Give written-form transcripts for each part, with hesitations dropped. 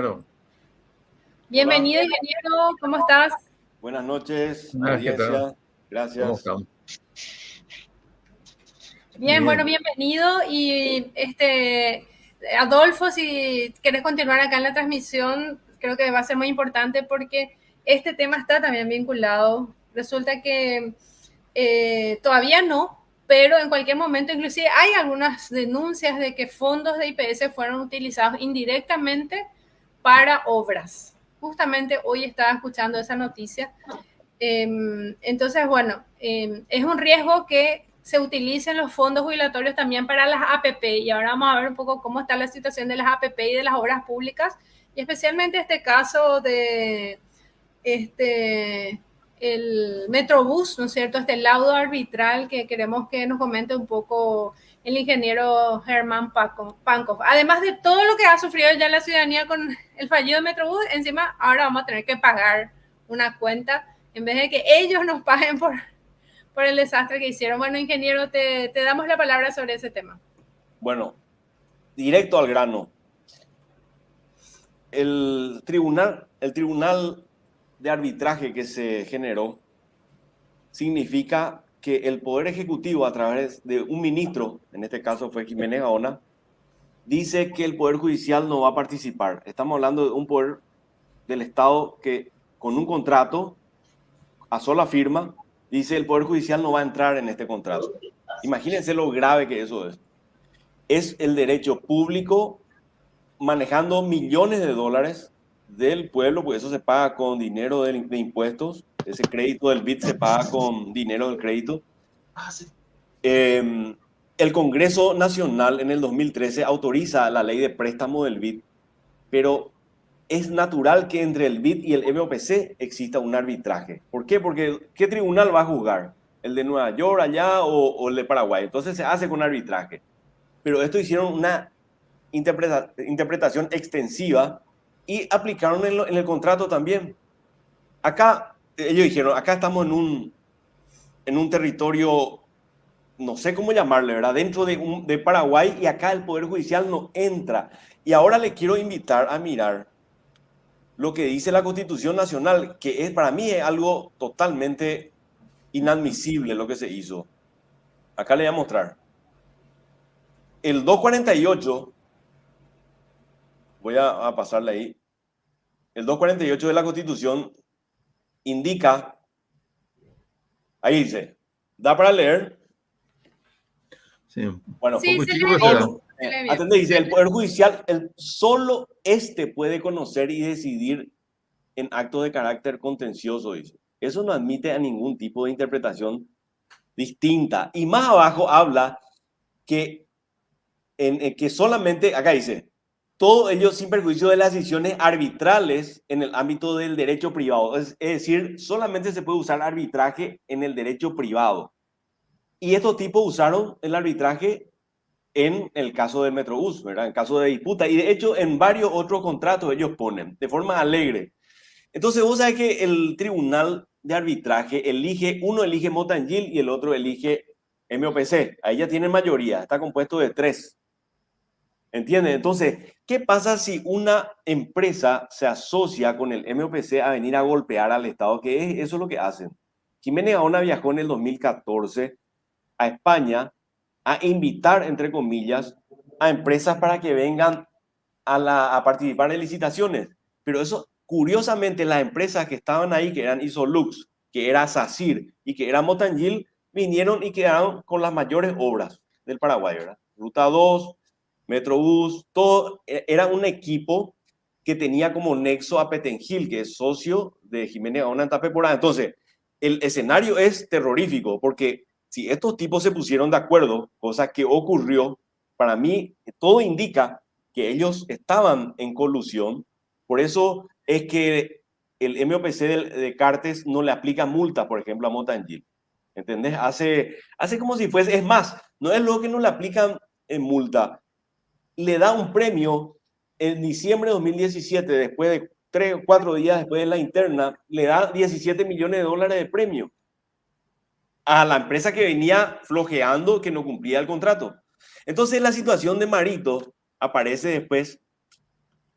Claro. Hola, Bienvenido, ingeniero, ¿cómo estás? buenas noches, ¿Qué tal? audiencia. ¿Cómo Gracias. estamos? Bien, bueno, Bien. bienvenido. Y Adolfo, si quieres continuar acá en la transmisión, creo que va a ser muy importante porque este tema está también vinculado. Resulta que todavía no, pero en cualquier momento, inclusive hay algunas denuncias de que fondos de IPS fueron utilizados indirectamente para obras. Justamente hoy estaba escuchando esa noticia. Entonces, bueno, es un riesgo que se utilicen los fondos jubilatorios también para las APP. Y ahora vamos a ver un poco cómo está la situación de las APP y de las obras públicas, y especialmente este caso de este, el Metrobús, ¿no es cierto? Este laudo arbitral que queremos que nos comente un poco el ingeniero Germán Pankov. Además de todo lo que ha sufrido ya la ciudadanía con el fallido de Metrobús, encima ahora vamos a tener que pagar una cuenta en vez de que ellos nos paguen por el desastre que hicieron. Bueno, ingeniero, te damos la palabra sobre ese tema. Bueno, directo al grano. El tribunal de arbitraje que se generó significa que el Poder Ejecutivo, a través de un ministro, en este caso fue Jiménez Gaona, dice que el Poder Judicial no va a participar. Estamos hablando de un poder del Estado que con un contrato a sola firma dice el Poder Judicial no va a entrar en este contrato. Imagínense lo grave que eso es. Es el derecho público manejando millones de dólares del pueblo, porque eso se paga con dinero de impuestos. Ese crédito del BID se paga con dinero del crédito. El Congreso Nacional en el 2013 autoriza la ley de préstamo del BID, pero es natural que entre el BID y el MOPC exista un arbitraje. ¿Por qué? Porque ¿qué tribunal va a juzgar? ¿El de Nueva York allá o el de Paraguay? Entonces se hace con arbitraje. Pero esto hicieron una interpretación extensiva y aplicaron en el contrato también. Acá, ellos dijeron, acá estamos en un territorio, no sé cómo llamarle, ¿verdad? Dentro de Paraguay, y acá el Poder Judicial no entra. Y ahora le quiero invitar a mirar lo que dice la Constitución Nacional, que es para mí es algo totalmente inadmisible lo que se hizo. Acá le voy a mostrar. El 248, voy a pasarle ahí. El 248 de la Constitución indica, ahí dice, da para leer. Sí, un Bueno, Sí, poco se chico, lee pero se bien. da. Se lee bien. atendé, dice, el Poder Judicial, solo este puede conocer y decidir en actos de carácter contencioso, dice. Eso no admite a ningún tipo de interpretación distinta. Y más abajo habla que, que solamente, acá dice, todo ello sin perjuicio de las decisiones arbitrales en el ámbito del derecho privado. Es decir, solamente se puede usar arbitraje en el derecho privado. Y estos tipos usaron el arbitraje en el caso del Metrobús, ¿verdad? En caso de disputa. Y de hecho, en varios otros contratos ellos ponen, de forma alegre. Entonces, vos sabés que el tribunal de arbitraje uno elige Motangil y el otro elige MOPC. Ahí ya tienen mayoría, está compuesto de 3. ¿Entienden? Entonces, ¿qué pasa si una empresa se asocia con el MOPC a venir a golpear al Estado? Eso es lo que hacen. Jiménez Gaona viajó en el 2014 a España a invitar, entre comillas, a empresas para que vengan a participar en licitaciones. Pero eso, curiosamente, las empresas que estaban ahí, que eran Isolux, que era SACIR y que era Motangil, vinieron y quedaron con las mayores obras del Paraguay, ¿verdad? Ruta 2, Metrobús, todo era un equipo que tenía como nexo a Petengil, que es socio de Jiménez Gaona en Tapeporá. Entonces, el escenario es terrorífico, porque si estos tipos se pusieron de acuerdo, cosa que ocurrió, para mí todo indica que ellos estaban en colusión. Por eso es que el MOPC de Cartes no le aplica multa, por ejemplo, a Motangil. ¿Entendés? Hace como si fuese, es más, no es lo que no le aplican en multa, le da un premio en diciembre de 2017, después de 3 o 4 días después de la interna, le da 17 millones de dólares de premio a la empresa que venía flojeando, que no cumplía el contrato. Entonces la situación de Marito aparece después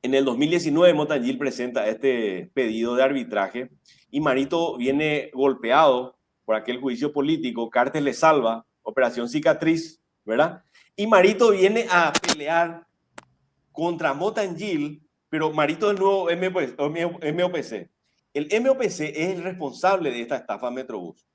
En el 2019 Motangil presenta este pedido de arbitraje y Marito viene golpeado por aquel juicio político, Cartes le salva, Operación Cicatriz, ¿verdad? Y Marito viene a pelear contra Motangil, pero Marito es el nuevo MOPC. El MOPC es el responsable de esta estafa Metrobús,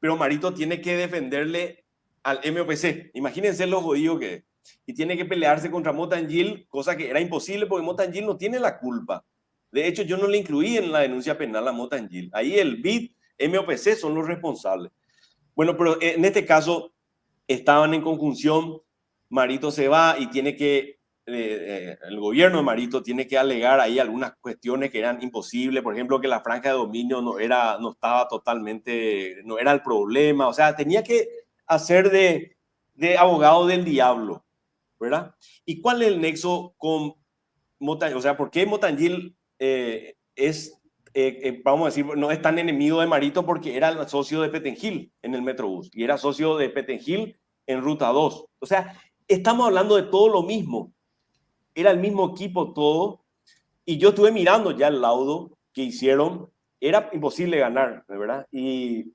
pero Marito tiene que defenderle al MOPC. Imagínense lo jodido que es. Y tiene que pelearse contra Motangil, cosa que era imposible porque Motangil no tiene la culpa. De hecho, yo no le incluí en la denuncia penal a Motangil. Ahí el BID, MOPC son los responsables. Bueno, pero en este caso estaban en conjunción, Marito se va y tiene que, el gobierno de Marito tiene que alegar ahí algunas cuestiones que eran imposibles, por ejemplo, que la franja de dominio no estaba totalmente, no era el problema, o sea, tenía que hacer de abogado del diablo, ¿verdad? ¿Y cuál es el nexo con Motangil? O sea, ¿por qué Motangil vamos a decir, no es tan enemigo de Marito? Porque era el socio de Petengil en el Metrobús y era socio de Petengil en Ruta 2. O sea, estamos hablando de todo lo mismo. Era el mismo equipo todo. Y yo estuve mirando ya el laudo que hicieron. Era imposible ganar, de verdad. Y,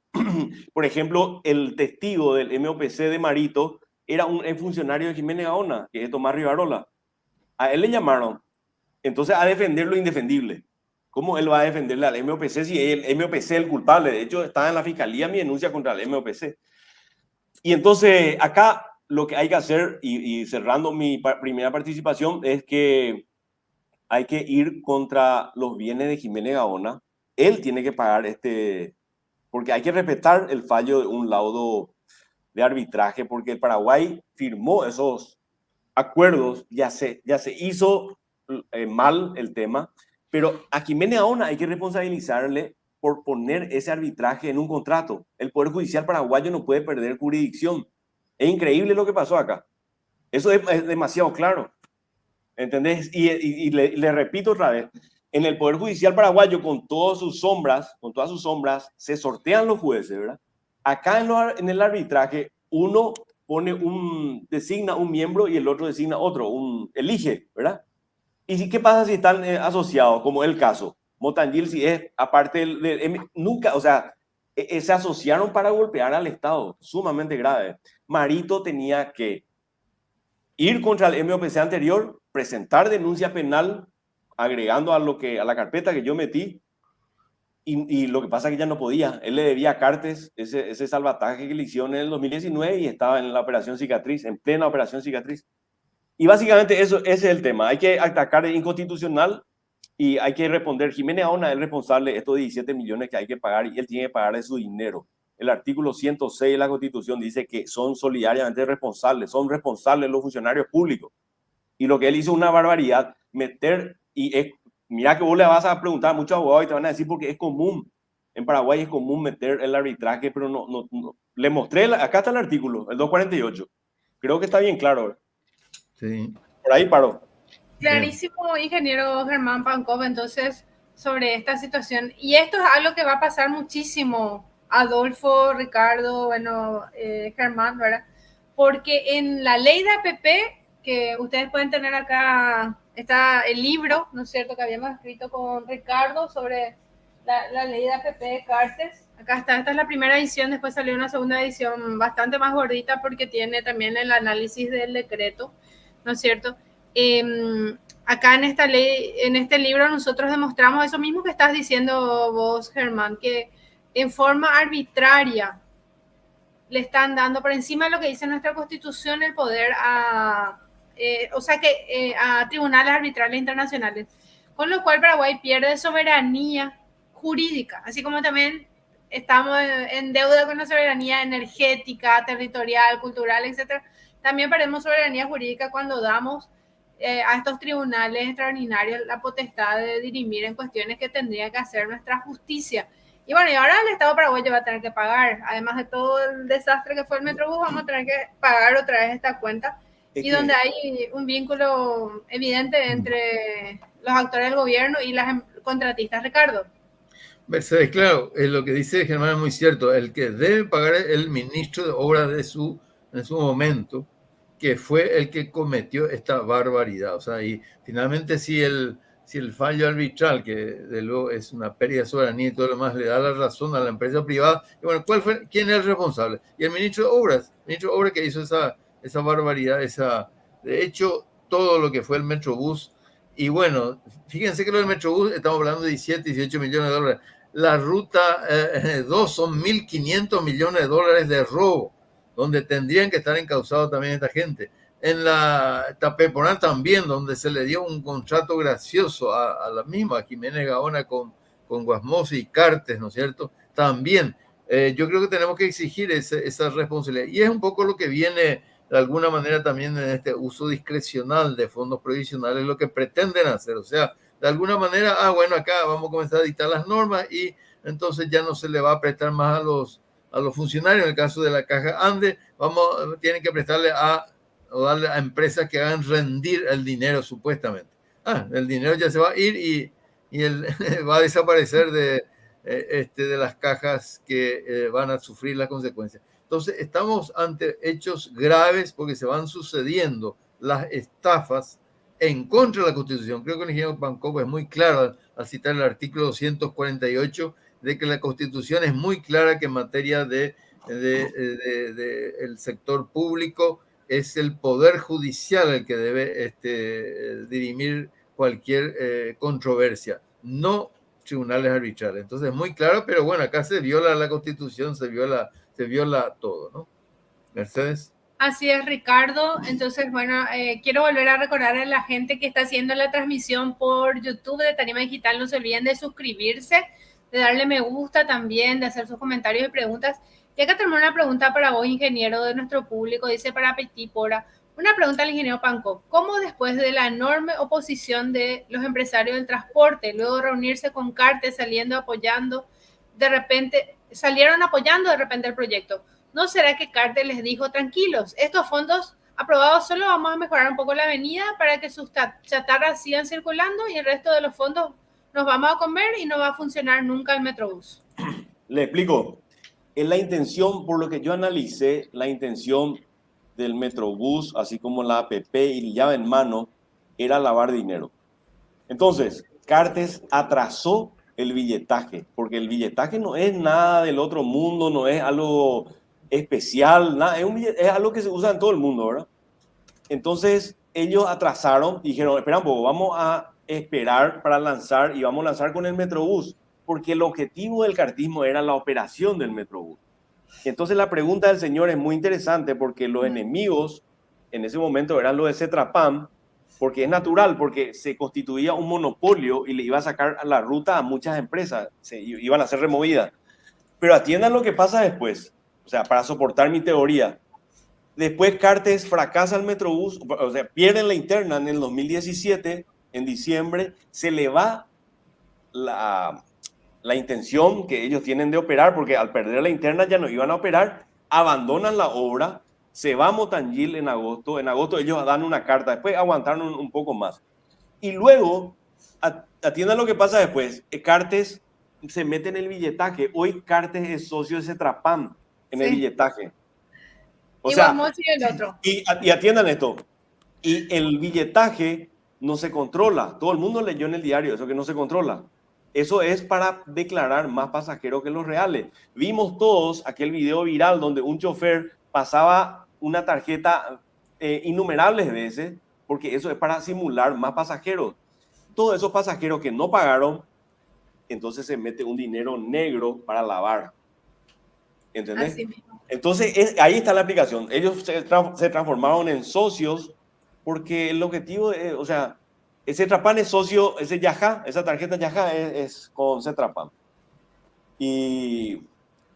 por ejemplo, el testigo del MOPC de Marito era un funcionario de Jiménez Gaona, que es Tomás Rivarola. A él le llamaron, entonces, a defender lo indefendible. ¿Cómo él va a defenderle al MOPC si el MOPC es el culpable? De hecho, está en la fiscalía mi denuncia contra el MOPC. Y entonces, acá lo que hay que hacer, y cerrando mi primera participación, es que hay que ir contra los bienes de Jiménez Gaona. Él tiene que pagar porque hay que respetar el fallo de un laudo de arbitraje, porque el Paraguay firmó esos acuerdos, ya se hizo mal el tema, pero a Jiménez Gaona hay que responsabilizarle por poner ese arbitraje en un contrato. El Poder Judicial paraguayo no puede perder jurisdicción. Es increíble lo que pasó acá. Eso es demasiado claro. ¿Entendés? Y le repito otra vez, en el Poder Judicial paraguayo, con todas sus sombras, se sortean los jueces, ¿verdad? Acá en el arbitraje, uno designa un miembro y el otro designa otro, elige, ¿verdad? ¿Y qué pasa si están asociados, como el caso? Motangil, si es aparte nunca, o sea, se asociaron para golpear al Estado, sumamente grave. Marito tenía que ir contra el MOPC anterior, presentar denuncia penal, agregando a la carpeta que yo metí, y lo que pasa es que ya no podía. Él le debía a Cartes ese salvataje que le hicieron en el 2019 y estaba en la Operación Cicatriz, en plena Operación Cicatriz. Y básicamente ese es el tema. Hay que atacar el inconstitucional y hay que responder. Jiménez Gaona es el responsable de estos 17 millones que hay que pagar y él tiene que pagar de su dinero. El artículo 106 de la Constitución dice que son solidariamente responsables, son responsables los funcionarios públicos. Y lo que él hizo es una barbaridad, mira que vos le vas a preguntar a muchos abogados y te van a decir porque es común, en Paraguay es común meter el arbitraje, pero no. Le mostré, acá está el artículo, el 248. Creo que está bien claro. Sí. Por ahí paró. Clarísimo, ingeniero Germán Pankov, entonces, sobre esta situación. Y esto es algo que va a pasar muchísimo, Adolfo, Ricardo, bueno, Germán, ¿verdad? Porque en la ley de APP, que ustedes pueden tener acá, está el libro, ¿no es cierto?, que habíamos escrito con Ricardo sobre la ley de APP de Cartes. Acá está, esta es la primera edición, después salió una segunda edición bastante más gordita porque tiene también el análisis del decreto, ¿no es cierto? Acá en esta ley, en este libro nosotros demostramos eso mismo que estás diciendo vos, Germán, que en forma arbitraria le están dando por encima de lo que dice nuestra Constitución el poder a tribunales arbitrales internacionales, con lo cual Paraguay pierde soberanía jurídica, así como también estamos en deuda con la soberanía energética, territorial, cultural, etcétera. También perdemos soberanía jurídica cuando damos a estos tribunales extraordinarios la potestad de dirimir en cuestiones que tendría que hacer nuestra justicia. Y bueno, y ahora el Estado paraguayo va a tener que pagar, además de todo el desastre que fue el Metrobús, vamos a tener que pagar otra vez esta cuenta, donde hay un vínculo evidente entre los actores del gobierno y las contratistas, Ricardo. Mercedes, claro, lo que dice Germán es muy cierto. El que debe pagar es el ministro de Obras en su momento, que fue el que cometió esta barbaridad. O sea, y finalmente si el fallo arbitral, que de luego es una pérdida de soberanía y todo lo demás, le da la razón a la empresa privada, y bueno, ¿quién es el responsable? Y el ministro de Obras que hizo esa barbaridad, de hecho, todo lo que fue el Metrobús. Y bueno, fíjense que lo del Metrobús, estamos hablando de 17, 18 millones de dólares. La ruta 2 son 1.500 millones de dólares de robo, donde tendrían que estar encausados también esta gente. En la Tapeponán también, donde se le dio un contrato gracioso a la misma, a Jiménez Gaona con Guasmosi y Cartes, ¿no es cierto? También, yo creo que tenemos que exigir esa responsabilidad. Y es un poco lo que viene de alguna manera también en este uso discrecional de fondos provisionales, lo que pretenden hacer. O sea, de alguna manera, bueno, acá vamos a comenzar a dictar las normas y entonces ya no se le va a prestar más a los funcionarios. En el caso de la Caja Ande, tienen que prestarle o darle a empresas que hagan rendir el dinero supuestamente. El dinero ya se va a ir y va a desaparecer de las cajas que van a sufrir las consecuencias. Entonces, estamos ante hechos graves porque se van sucediendo las estafas en contra de la Constitución. Creo que el ingeniero Pankov es muy claro al citar el artículo 248 de que la Constitución es muy clara que en materia de el sector público es el Poder Judicial el que debe dirimir cualquier controversia, no tribunales arbitrales. Entonces, es muy claro, pero bueno, acá se viola la Constitución, se viola todo, ¿no? Mercedes. Así es, Ricardo. Entonces, bueno, quiero volver a recordar a la gente que está haciendo la transmisión por YouTube de Tarima Digital, no se olviden de suscribirse, de darle me gusta también, de hacer sus comentarios y preguntas. Y acá tenemos una pregunta para vos, ingeniero de nuestro público, dice para Petit Pora. Una pregunta al ingeniero Pankov. ¿Cómo después de la enorme oposición de los empresarios del transporte, luego de reunirse con Cartes, salieron apoyando de repente el proyecto? ¿No será que Cartes les dijo, tranquilos, estos fondos aprobados solo vamos a mejorar un poco la avenida para que sus chatarras sigan circulando y el resto de los fondos nos vamos a comer y no va a funcionar nunca el Metrobús? Le explico. En la intención, por lo que yo analicé, la intención del Metrobús, así como la APP y llave en mano, era lavar dinero. Entonces, Cartes atrasó el billetaje, porque el billetaje no es nada del otro mundo, no es algo especial, nada, es algo que se usa en todo el mundo, ¿verdad? Entonces, ellos atrasaron y dijeron, espera un poco, vamos a esperar para lanzar y vamos a lanzar con el Metrobús, porque el objetivo del cartismo era la operación del Metrobús. Entonces, la pregunta del señor es muy interesante porque los enemigos en ese momento eran los de Cetrapam, porque es natural, porque se constituía un monopolio y le iba a sacar a la ruta a muchas empresas, iban a ser removidas. Pero atiendan lo que pasa después, o sea, para soportar mi teoría. Después Cartes fracasa el Metrobús, o sea, pierden la interna en el 2017, en diciembre, se le va la intención que ellos tienen de operar, porque al perder la interna ya no iban a operar, abandonan la obra, se va a Motangil en agosto ellos dan una carta, después aguantaron un poco más. Y luego, atiendan lo que pasa después, Cartes se mete en el billetaje, hoy Cartes es socio de Cetrapam en el billetaje. O sea, y el otro. Y atiendan esto, y el billetaje no se controla, todo el mundo leyó en el diario eso que no se controla. Eso es para declarar más pasajeros que los reales. Vimos todos aquel video viral donde un chofer pasaba una tarjeta innumerables veces, porque eso es para simular más pasajeros. Todos esos pasajeros que no pagaron, entonces se mete un dinero negro para lavar. ¿Entendés? Entonces, ahí está la aplicación. Ellos se transformaron en socios porque el objetivo, o sea, Cetrapam es socio, ese Yaja, esa tarjeta Yaja es con Cetrapam. Y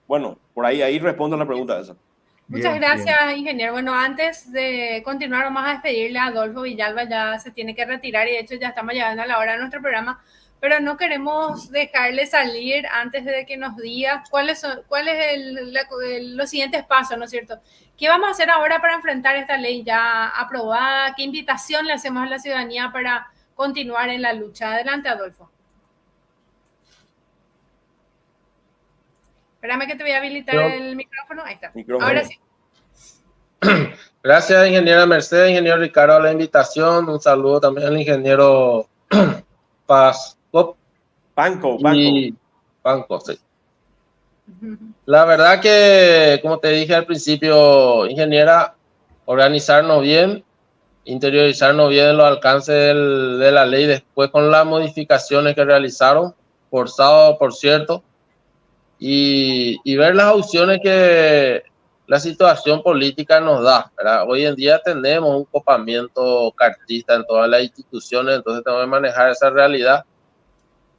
bueno, por ahí respondo a la pregunta de esa. Muchas gracias, ingeniero. Bueno, antes de continuar, vamos a despedirle a Adolfo Villalba, ya se tiene que retirar y de hecho ya estamos llegando a la hora de nuestro programa, pero no queremos dejarle salir antes de que nos diga cuáles son los siguientes pasos, ¿no es cierto? ¿Qué vamos a hacer ahora para enfrentar esta ley ya aprobada? ¿Qué invitación le hacemos a la ciudadanía para continuar en la lucha? Adelante, Adolfo. Espérame que te voy a habilitar el micrófono. Ahí está. Ahora sí. Gracias, ingeniera Mercedes, ingeniero Ricardo, a la invitación. Un saludo también al ingeniero Panco, y Panco, sí. La verdad que, como te dije al principio, ingeniera, organizarnos bien, interiorizarnos bien los alcances de la ley después con las modificaciones que realizaron, forzado, por cierto, y ver las opciones que la situación política nos da, ¿verdad? Hoy en día tenemos un copamiento cartista en todas las instituciones, entonces tenemos que manejar esa realidad.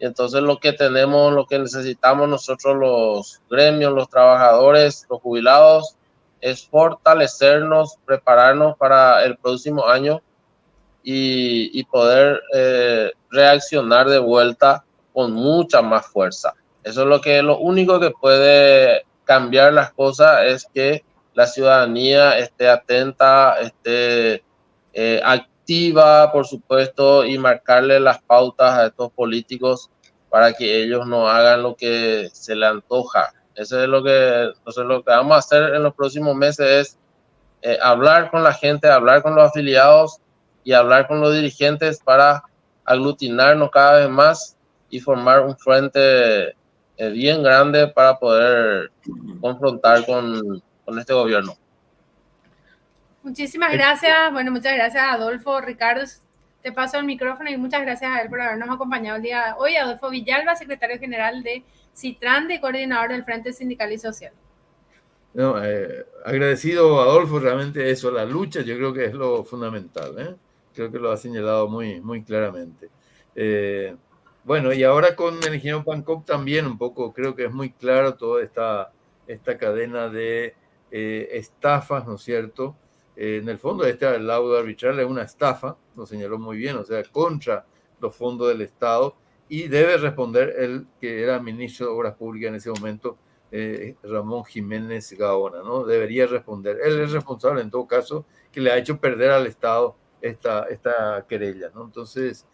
Y entonces lo que tenemos, lo que necesitamos nosotros los gremios, los trabajadores, los jubilados, es fortalecernos, prepararnos para el próximo año y poder reaccionar de vuelta con mucha más fuerza. Eso es lo único que puede cambiar las cosas, es que la ciudadanía esté atenta, esté activa, por supuesto, y marcarle las pautas a estos políticos para que ellos no hagan lo que se les antoja. Eso es lo que vamos a hacer en los próximos meses, es hablar con la gente, hablar con los afiliados y hablar con los dirigentes para aglutinarnos cada vez más y formar un frente bien grande para poder confrontar con este gobierno. Muchísimas gracias. Bueno, muchas gracias a Adolfo, Ricardo. Te paso el micrófono y muchas gracias a él por habernos acompañado el día de hoy. Adolfo Villalba, secretario general de CITRAN, de coordinador del Frente Sindical y Social. No, agradecido, Adolfo, realmente eso, la lucha, yo creo que es lo fundamental, ¿eh? Creo que lo ha señalado muy, muy claramente. Bueno, y ahora con el ingeniero Pankov también un poco, creo que es muy claro toda esta cadena de estafas, ¿no es cierto? En el fondo, este laudo arbitral es una estafa, lo señaló muy bien, o sea, contra los fondos del Estado, y debe responder el que era ministro de Obras Públicas en ese momento, Ramón Jiménez Gaona, ¿no? Debería responder. Él es responsable, en todo caso, que le ha hecho perder al Estado esta querella, ¿no? Entonces,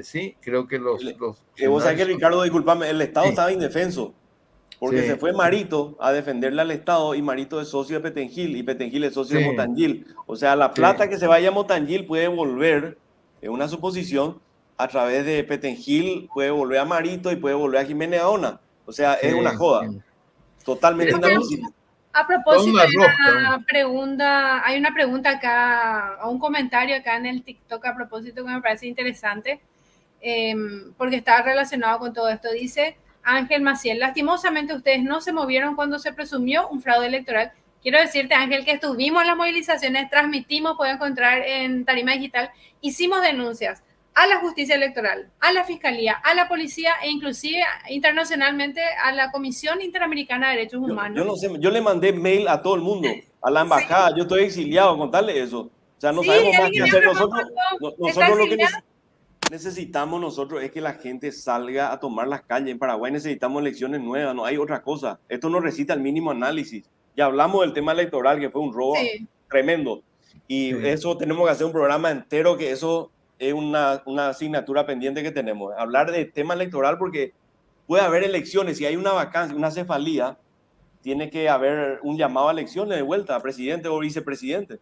sí, creo que Vos sabés que, Ricardo, disculpame, el Estado estaba indefenso, porque se fue Marito a defenderle al Estado, y Marito es socio de Petengil, y Petengil es socio de Motangil. O sea, la plata que se vaya a Motangil puede volver, en una suposición, a través de Petengil, puede volver a Marito y puede volver a Jiménez Gaona. O sea, es una joda. Totalmente inadmisible. A propósito, hay una pregunta acá, o un comentario acá en el TikTok a propósito que me parece interesante, porque está relacionado con todo esto. Dice Ángel Maciel: lastimosamente ustedes no se movieron cuando se presumió un fraude electoral. Quiero decirte, Ángel, que estuvimos en las movilizaciones, transmitimos, pueden encontrar en Tarima Digital, hicimos denuncias a la justicia electoral, a la fiscalía, a la policía e inclusive internacionalmente a la Comisión Interamericana de Derechos Humanos. Yo no sé, yo le mandé mail a todo el mundo, a la embajada, yo estoy exiliado, contarle eso. O sea, no sabemos más qué hacer. Nosotros lo que necesitamos nosotros es que la gente salga a tomar las calles. En Paraguay necesitamos elecciones nuevas, no hay otra cosa. Esto no recita el mínimo análisis. Ya hablamos del tema electoral, que fue un robo tremendo. Y eso tenemos que hacer un programa entero, que eso es una asignatura pendiente que tenemos. Hablar de tema electoral, porque puede haber elecciones. Si hay una vacancia, una cefalía, tiene que haber un llamado a elecciones de vuelta a presidente o vicepresidente.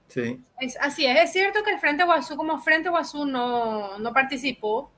Sí. Así es cierto que el Frente Guazú, como Frente Guazú, no participó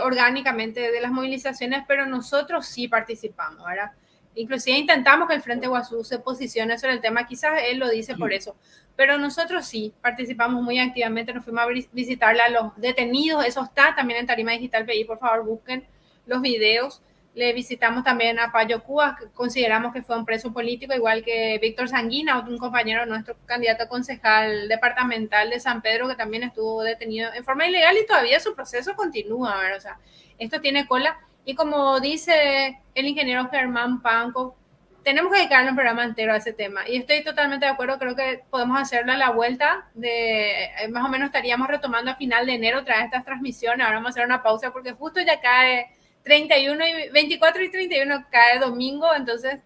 orgánicamente de las movilizaciones, pero nosotros sí participamos, ¿verdad? Inclusive intentamos que el Frente Guazú se posicione sobre el tema, quizás él lo dice por eso, pero nosotros sí participamos muy activamente, nos fuimos a visitarle a los detenidos, eso está también en Tarima Digital PI, por favor busquen los videos. Le visitamos también a Payo Cúa, que consideramos que fue un preso político, igual que Víctor Sanguina, un compañero nuestro, candidato a concejal departamental de San Pedro, que también estuvo detenido en forma ilegal y todavía su proceso continúa, ¿verdad? O sea, esto tiene cola. Y como dice el ingeniero Germán Panco, tenemos que dedicarle un programa entero a ese tema. Y estoy totalmente de acuerdo, creo que podemos hacerlo a la vuelta de, más o menos estaríamos retomando a final de enero otra vez estas transmisiones. Ahora vamos a hacer una pausa porque justo ya cae 24 y 31 cae domingo, entonces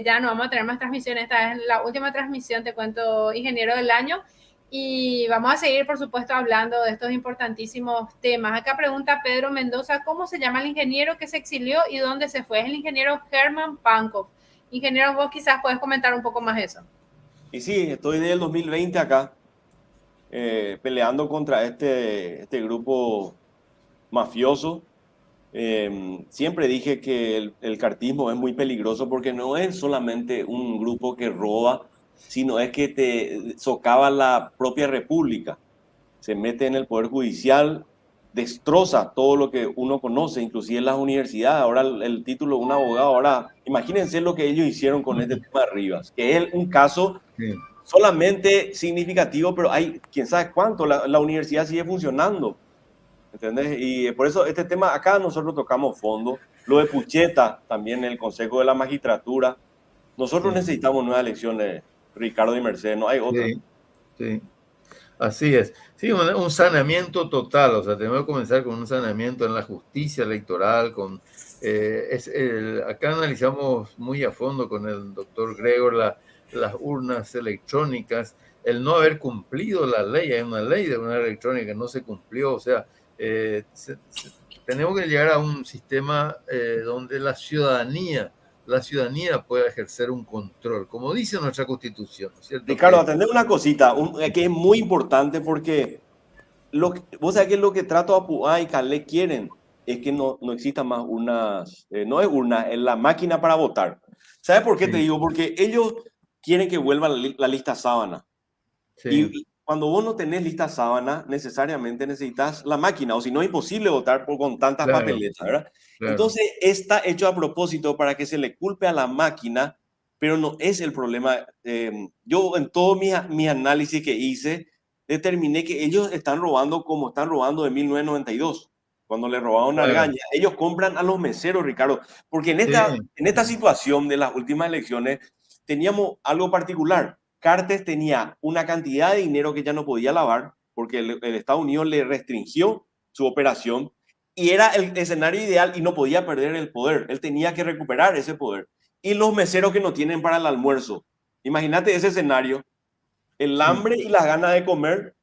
ya no vamos a tener más transmisiones. Esta es la última transmisión, te cuento, ingeniero del año, y vamos a seguir, por supuesto, hablando de estos importantísimos temas. Acá pregunta Pedro Mendoza: ¿cómo se llama el ingeniero que se exilió y dónde se fue? Es el ingeniero Germán Pankov. Ingeniero, vos quizás podés comentar un poco más eso. Y sí, estoy desde el 2020 acá, peleando contra este grupo mafioso. Siempre dije que el cartismo es muy peligroso porque no es solamente un grupo que roba, sino es que te socava la propia república. Se mete en el poder judicial, destroza todo lo que uno conoce, inclusive en las universidades. Ahora el título de un abogado, ahora imagínense lo que ellos hicieron con este tema de Rivas, que es un caso solamente significativo, pero hay quién sabe cuánto, la universidad sigue funcionando. ¿Entendés? Y por eso este tema acá nosotros tocamos fondo. Lo de Pucheta, también el Consejo de la Magistratura. Nosotros necesitamos nuevas elecciones, Ricardo y Mercedes, no hay otra. Sí. Así es. Sí, un saneamiento total. O sea, tenemos que comenzar con un saneamiento en la justicia electoral. Acá analizamos muy a fondo con el doctor Gregor las urnas electrónicas, el no haber cumplido la ley. Hay una ley de urna electrónica que no se cumplió. O sea, tenemos que llegar a un sistema donde la ciudadanía pueda ejercer un control, como dice nuestra Constitución, ¿cierto? Ricardo, atender una cosita que es muy importante porque vos sabés que lo que Trato Apuá y Calé quieren es que no existan más urnas, no es urna, es la máquina para votar. ¿Sabes por qué te digo? Porque ellos quieren que vuelva la lista sábana. Y cuando vos no tenés lista sábana, necesariamente necesitas la máquina, o si no es imposible votar con tantas papeletas, ¿verdad? Claro. Entonces, está hecho a propósito para que se le culpe a la máquina, pero no es el problema. Yo en todo mi análisis que hice, determiné que ellos están robando como están robando de 1992, cuando le robaron a Argaña. Ellos compran a los meseros, Ricardo, porque en esta situación de las últimas elecciones teníamos algo particular. Cartes tenía una cantidad de dinero que ya no podía lavar porque el Estados Unidos le restringió su operación y era el escenario ideal y no podía perder el poder. Él tenía que recuperar ese poder. Y los meseros que no tienen para el almuerzo. Imagínate ese escenario. El hambre y las ganas de comer,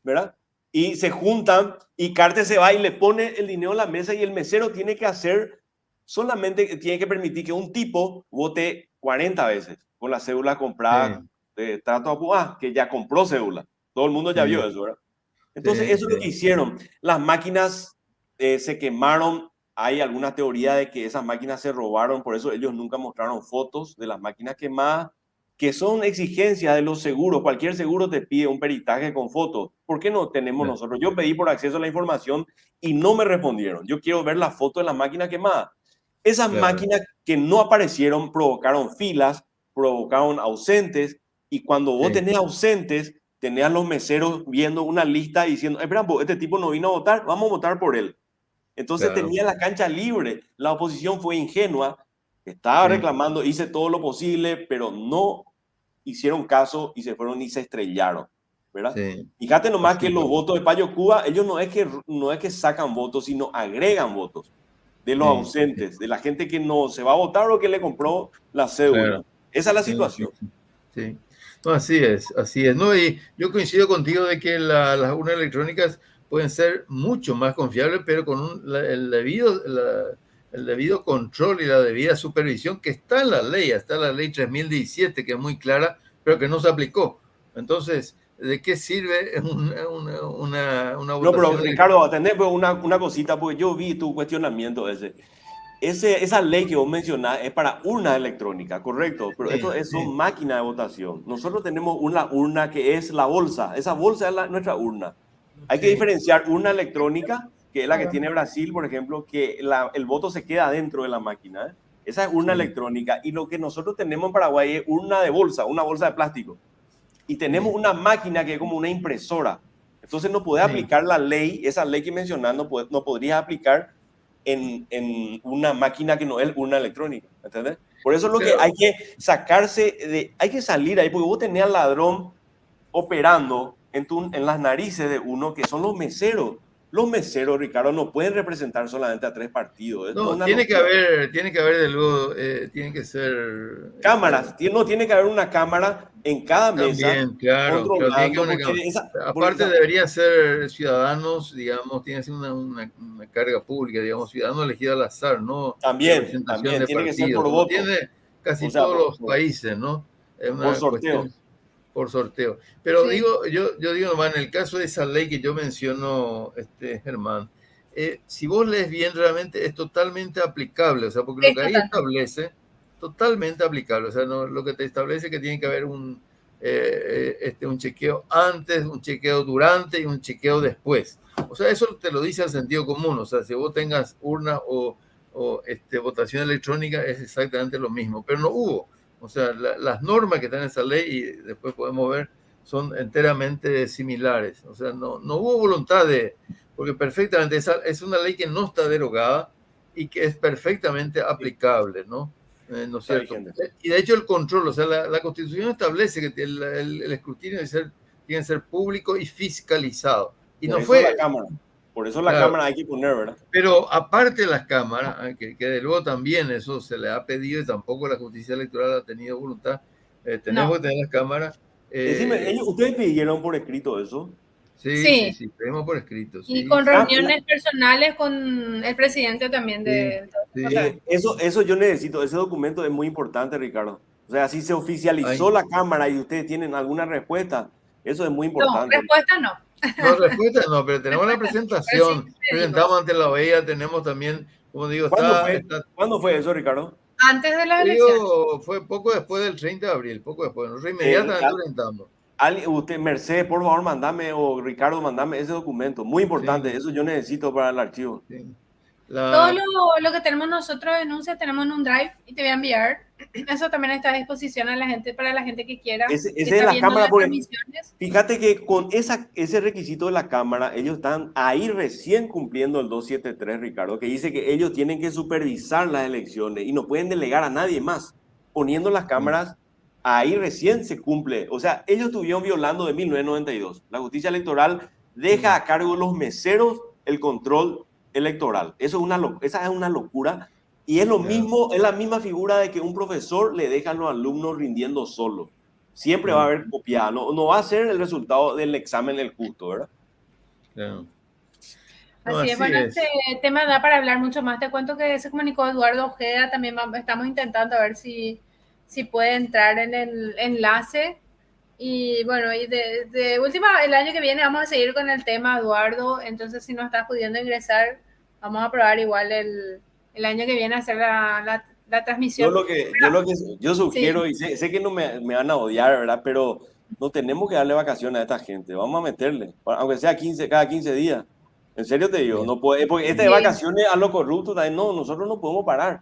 ¿verdad? Y se juntan y Cartes se va y le pone el dinero en la mesa y el mesero tiene que solamente tiene que permitir que un tipo vote 40 veces con la cédula comprada. Trato Apuá, que ya compró cédula. Todo el mundo ya vio eso, ¿verdad? Entonces, eso es lo que hicieron. Las máquinas se quemaron. Hay alguna teoría de que esas máquinas se robaron, por eso ellos nunca mostraron fotos de las máquinas quemadas, que son exigencias de los seguros. Cualquier seguro te pide un peritaje con fotos. ¿Por qué no tenemos nosotros? Yo pedí por acceso a la información y no me respondieron. Yo quiero ver la foto de las máquinas quemadas. Esas máquinas que no aparecieron provocaron filas, provocaron ausentes. Y cuando vos tenés ausentes, tenés a los meseros viendo una lista y diciendo, espera, este tipo no vino a votar, vamos a votar por él. Entonces tenía la cancha libre. La oposición fue ingenua, estaba reclamando, hice todo lo posible, pero no hicieron caso y se fueron y se estrellaron, ¿verdad? Fíjate nomás que los votos de Payo Cuba, ellos no es que sacan votos, sino agregan votos de los ausentes, de la gente que no se va a votar o que le compró la cédula. Esa es la situación. No, así es. No, y yo coincido contigo de que las urnas electrónicas pueden ser mucho más confiables, pero con el debido control y la debida supervisión que está en la ley. Está la ley 3017, que es muy clara, pero que no se aplicó. Entonces, ¿de qué sirve una votación? No, pero Ricardo, atendé una cosita, porque yo vi tu cuestionamiento ese. Esa ley que vos mencionás es para urna electrónica, correcto, pero esto son máquinas de votación. Nosotros tenemos una urna que es la bolsa, esa bolsa es nuestra urna. Hay que diferenciar urna electrónica, que es la que tiene Brasil, por ejemplo, que el voto se queda dentro de la máquina. Esa es urna electrónica. Y lo que nosotros tenemos en Paraguay es urna de bolsa, una bolsa de plástico. Y tenemos una máquina que es como una impresora. Entonces no puede aplicar la ley, esa ley que mencionas no podría aplicar en una máquina que no es una electrónica, ¿entendés? Por eso es lo que hay que hay que salir ahí, porque vos tenés al ladrón operando en las narices de uno, que son los meseros. Los meseros, Ricardo, no pueden representar solamente a 3 partidos. No, tiene que haber de luego, tiene que ser... cámaras, tiene que haber una cámara en cada mesa. También, claro. Aparte debería ser ciudadanos, digamos, tiene que ser una carga pública, digamos, ciudadanos elegidos al azar, ¿no? También tiene que ser por voto. Tiene casi todos los países, ¿no? Por sorteo. por sorteo. Pero Sí. yo digo, nomás, en el caso de esa ley que yo menciono, Germán, si vos lees bien, realmente es totalmente aplicable, o sea, porque lo que ahí establece, totalmente aplicable, o sea, no, lo que te establece que tiene que haber un chequeo antes, un chequeo durante y un chequeo después. O sea, eso te lo dice el sentido común, o sea, si vos tengas urna o votación electrónica es exactamente lo mismo, pero no hubo. O sea, las normas que están en esa ley, y después podemos ver, son enteramente similares. O sea, no hubo voluntad porque perfectamente es una ley que no está derogada y que es perfectamente aplicable, ¿no? ¿No es cierto? Y de hecho el control, o sea, la Constitución establece que el escrutinio tiene que ser público y fiscalizado. Y por no eso fue... la Cámara. Por eso la Cámara hay que poner, ¿verdad? Pero aparte de las cámaras, que de luego también eso se le ha pedido y tampoco la justicia electoral ha tenido voluntad, tenemos que tener las cámaras. Decime, ¿ustedes pidieron por escrito eso? Sí, pedimos por escrito. Y sí, con reuniones personales con el presidente también de... Sí. Eso yo necesito, ese documento es muy importante, Ricardo. O sea, si se oficializó la Cámara y ustedes tienen alguna respuesta, eso es muy importante. No, respuesta no. No, respuesta no, pero tenemos la presentación, sí, presentamos ante la OEA, tenemos también, como digo, ¿Cuándo fue eso, Ricardo? Antes de las elecciones. Fue poco después del 30 de abril, poco después, nosotros inmediatamente presentamos. Usted, Mercedes, por favor, mandame, o Ricardo, mandame ese documento, muy importante, eso yo necesito para el archivo. Sí. Todo lo que tenemos nosotros de denuncia tenemos en un drive y te voy a enviar. Eso también está a disposición a la gente, para la gente que quiera. Ese de la Cámara, fíjate que con ese requisito de la Cámara, ellos están ahí recién cumpliendo el 273, Ricardo, que dice que ellos tienen que supervisar las elecciones y no pueden delegar a nadie más. Poniendo las cámaras, ahí recién se cumple. O sea, ellos estuvieron violando de 1992. La justicia electoral deja a cargo de los meseros el control electoral. Esa es una locura. Y es lo mismo, es la misma figura de que un profesor le deja a los alumnos rindiendo solo. Siempre va a haber copiada. No va a ser el resultado del examen el justo, ¿verdad? Claro. Así es, bueno, este tema da para hablar mucho más. Te cuento que se comunicó Eduardo Ojeda, también estamos intentando a ver si puede entrar en el enlace. Y bueno, y de última, el año que viene vamos a seguir con el tema, Eduardo. Entonces, si no estás pudiendo ingresar, vamos a probar igual el año que viene hacer la transmisión. Yo sugiero, y sé que no me van a odiar, ¿verdad? Pero no tenemos que darle vacaciones a esta gente. Vamos a meterle, aunque sea cada 15 días. En serio te digo, no puede, porque de vacaciones a lo corrupto, nosotros no podemos parar.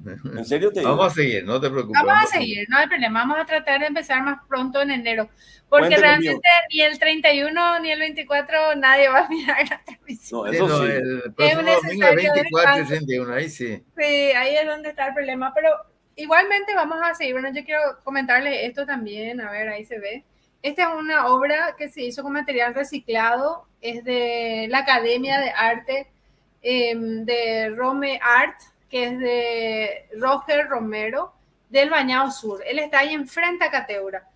En serio te digo. Vamos a seguir, no te preocupes. Vamos a seguir, no hay problema. Vamos a tratar de empezar más pronto en enero. Porque realmente ni el 31 ni el 24 nadie va a mirar la transmisión. No, eso sí. El próximo domingo es 24 y 31, ahí sí. Sí, ahí es donde está el problema. Pero igualmente vamos a seguir. Bueno, yo quiero comentarles esto también. A ver, ahí se ve. Esta es una obra que se hizo con material reciclado. Es de la Academia de Arte de Rome Art, que es de Roger Romero, del Bañado Sur. Él está ahí enfrente a Cateura.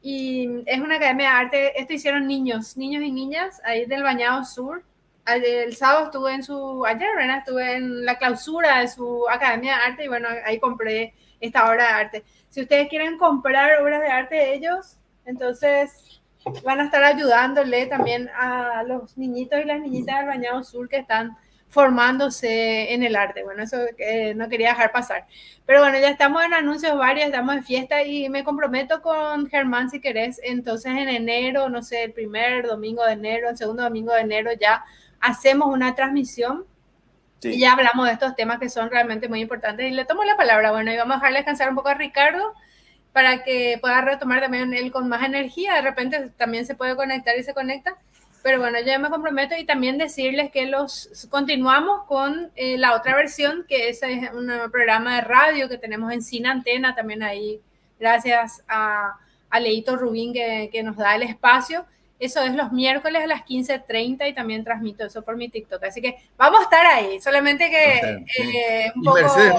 Y es una academia de arte. Esto hicieron niños y niñas ahí del Bañado Sur. El sábado estuve en la clausura de su academia de arte y bueno, ahí compré esta obra de arte. Si ustedes quieren comprar obras de arte de ellos, entonces van a estar ayudándole también a los niñitos y las niñitas del Bañado Sur que están formándose en el arte. Bueno, eso no quería dejar pasar. Pero bueno, ya estamos en anuncios varios, estamos en fiesta y me comprometo con Germán, si querés, entonces en enero, no sé, el primer domingo de enero, el segundo domingo de enero ya hacemos una transmisión y ya hablamos de estos temas que son realmente muy importantes. Y le tomo la palabra, bueno, y vamos a dejarle descansar un poco a Ricardo para que pueda retomar también él con más energía. De repente también se puede conectar y se conecta. Pero bueno, yo me comprometo y también decirles que continuamos con la otra versión, que es un programa de radio que tenemos en Sin Antena, también ahí, gracias a Leito Rubín que nos da el espacio. Eso es los miércoles a las 15:30 y también transmito eso por mi TikTok. Así que vamos a estar ahí, solamente que un poco... Y Mercedes,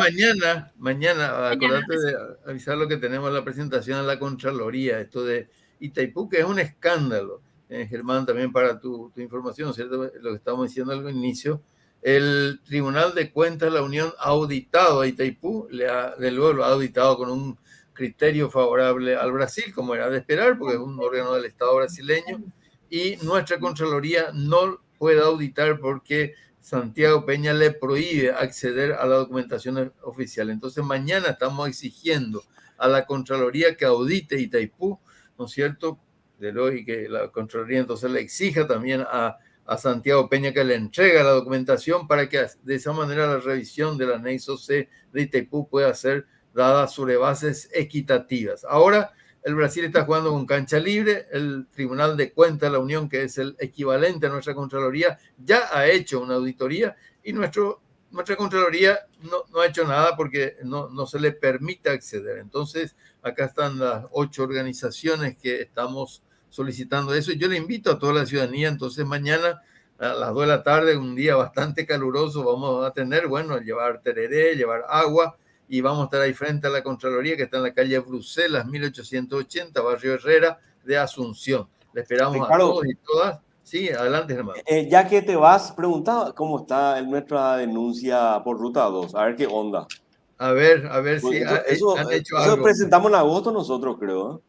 mañana, acordate de avisar lo que tenemos en la presentación a la Contraloría, esto de Itaipú, que es un escándalo. Germán, también para tu información, ¿cierto? Lo que estábamos diciendo al inicio, el Tribunal de Cuentas de la Unión ha auditado a Itaipú, luego lo ha auditado con un criterio favorable al Brasil, como era de esperar, porque es un órgano del Estado brasileño, y nuestra Contraloría no puede auditar porque Santiago Peña le prohíbe acceder a la documentación oficial. Entonces mañana estamos exigiendo a la Contraloría que audite Itaipú, ¿no es cierto? Y que la Contraloría entonces le exija también a Santiago Peña que le entregue la documentación para que de esa manera la revisión del anexo C de Itaipú pueda ser dada sobre bases equitativas. Ahora el Brasil está jugando con cancha libre, el Tribunal de Cuentas de la Unión, que es el equivalente a nuestra Contraloría, ya ha hecho una auditoría y nuestra Contraloría no ha hecho nada porque no se le permite acceder. Entonces, acá están las 8 organizaciones que estamos solicitando eso. Yo le invito a toda la ciudadanía, entonces mañana a las 2 de la tarde, un día bastante caluroso, vamos a tener, llevar tereré, llevar agua, y vamos a estar ahí frente a la Contraloría, que está en la calle Bruselas, 1880, Barrio Herrera de Asunción. Le esperamos, Ricardo, a todos y todas. Sí, adelante, hermano. Ya que te vas, pregunta cómo está nuestra denuncia por Ruta 2. A ver qué onda. A ver si eso, han hecho algo. Eso presentamos en agosto nosotros, creo.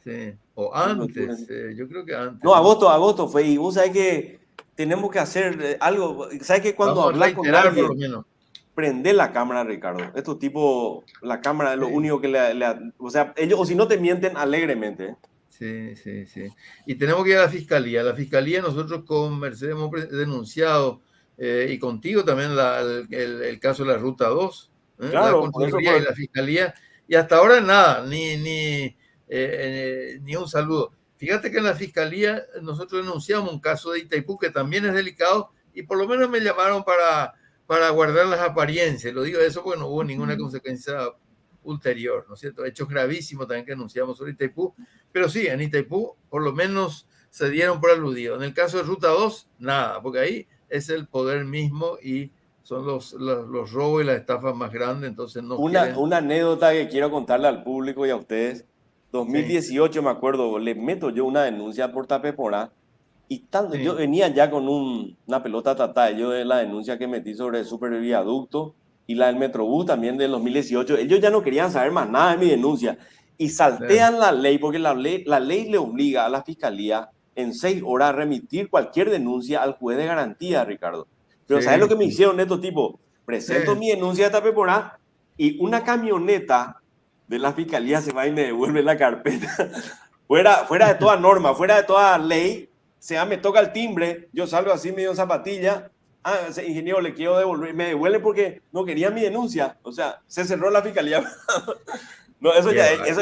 Sí, o antes, yo creo que antes. No, agosto fue. Y vos sabés que tenemos que hacer algo. ¿Sabes que cuando hablas con alguien, por lo menos, prende la cámara, Ricardo? Estos tipos, la cámara es lo único que o sea, ellos, o si no te mienten alegremente. Sí. Y tenemos que ir a la Fiscalía. La Fiscalía, nosotros con Mercedes hemos denunciado, y contigo también el caso de la Ruta 2. Claro, la Contraloría y la Fiscalía. Y hasta ahora nada, ni un saludo. Fíjate que en la Fiscalía nosotros denunciamos un caso de Itaipú que también es delicado y por lo menos me llamaron para guardar las apariencias. Lo digo eso porque no hubo ninguna consecuencia ulterior, ¿no es cierto? Hechos gravísimos también que anunciamos sobre Itaipú, pero sí, en Itaipú por lo menos se dieron por aludido. En el caso de Ruta 2, nada, porque ahí es el poder mismo y son los robos y las estafas más grandes, entonces no Una anécdota que quiero contarle al público y a ustedes. 2018, me acuerdo, le meto yo una denuncia por Tapeporá y yo venía ya con una pelota tratada, yo de la denuncia que metí sobre el superviaducto y la del Metrobús también del 2018, ellos ya no querían saber más nada de mi denuncia y saltean la ley, porque la ley le obliga a la Fiscalía en 6 horas a remitir cualquier denuncia al juez de garantía, Ricardo. Pero ¿sabes lo que me hicieron estos tipos? Presento mi denuncia de Tapeporá y una camioneta de la Fiscalía se va y me devuelve la carpeta. fuera de toda norma, fuera de toda ley, me toca el timbre, yo salgo así medio en zapatilla, ese ingeniero le quiero devolver, me devuelve porque no quería mi denuncia, o sea, se cerró la Fiscalía. No, eso ya es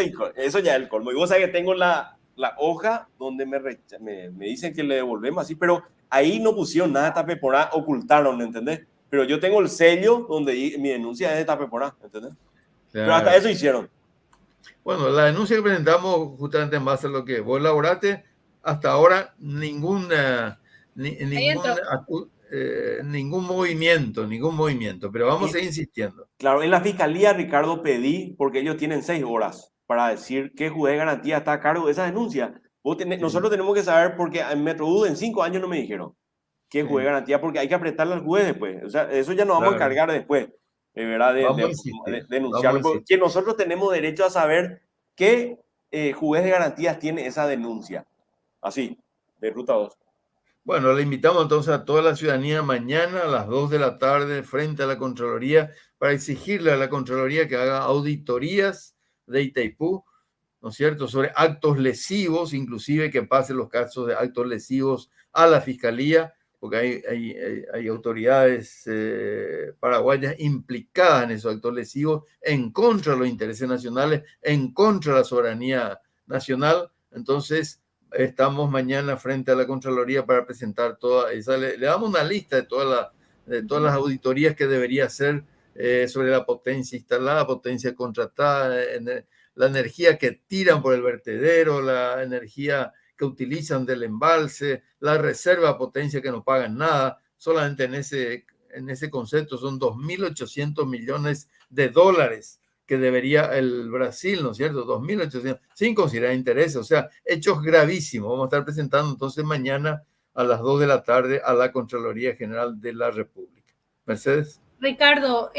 el colmo. Y vos sabés que tengo la hoja donde me dicen que le devolvemos así, pero ahí no pusieron nada de Tapeporá, ocultaron, ¿entendés? Pero yo tengo el sello donde mi denuncia es de Tapeporá, ¿entendés? Claro. Pero hasta eso hicieron. Bueno, la denuncia que presentamos justamente en base a lo que vos elaboraste, hasta ahora ningún movimiento, pero vamos a ir insistiendo. Claro, en la Fiscalía, Ricardo, pedí, porque ellos tienen 6 horas para decir qué juez de garantía está a cargo de esa denuncia. Nosotros tenemos que saber, porque en Metrobús en 5 años no me dijeron qué juez de garantía, porque hay que apretarle al juez después. O sea, eso ya nos vamos a encargar después. De verdad, de denunciarlo, porque nosotros tenemos derecho a saber qué juez de garantías tiene esa denuncia. Así, de Ruta 2. Bueno, le invitamos entonces a toda la ciudadanía mañana a las 2 de la tarde frente a la Contraloría para exigirle a la Contraloría que haga auditorías de Itaipú, ¿no es cierto?, sobre actos lesivos, inclusive que pasen los casos de actos lesivos a la Fiscalía, porque hay autoridades paraguayas implicadas en esos actos lesivos, en contra de los intereses nacionales, en contra de la soberanía nacional. Entonces, estamos mañana frente a la Contraloría para presentar toda esa. Le damos una lista de todas las auditorías que debería hacer sobre la potencia instalada, potencia contratada, la energía que tiran por el vertedero, la energía que utilizan del embalse, la reserva de potencia que no pagan nada. Solamente en ese concepto son $2.800 millones que debería el Brasil, ¿no es cierto? 2.800, sin considerar intereses, o sea, hechos gravísimos. Vamos a estar presentando entonces mañana a las 2 de la tarde a la Contraloría General de la República. Mercedes. Ricardo,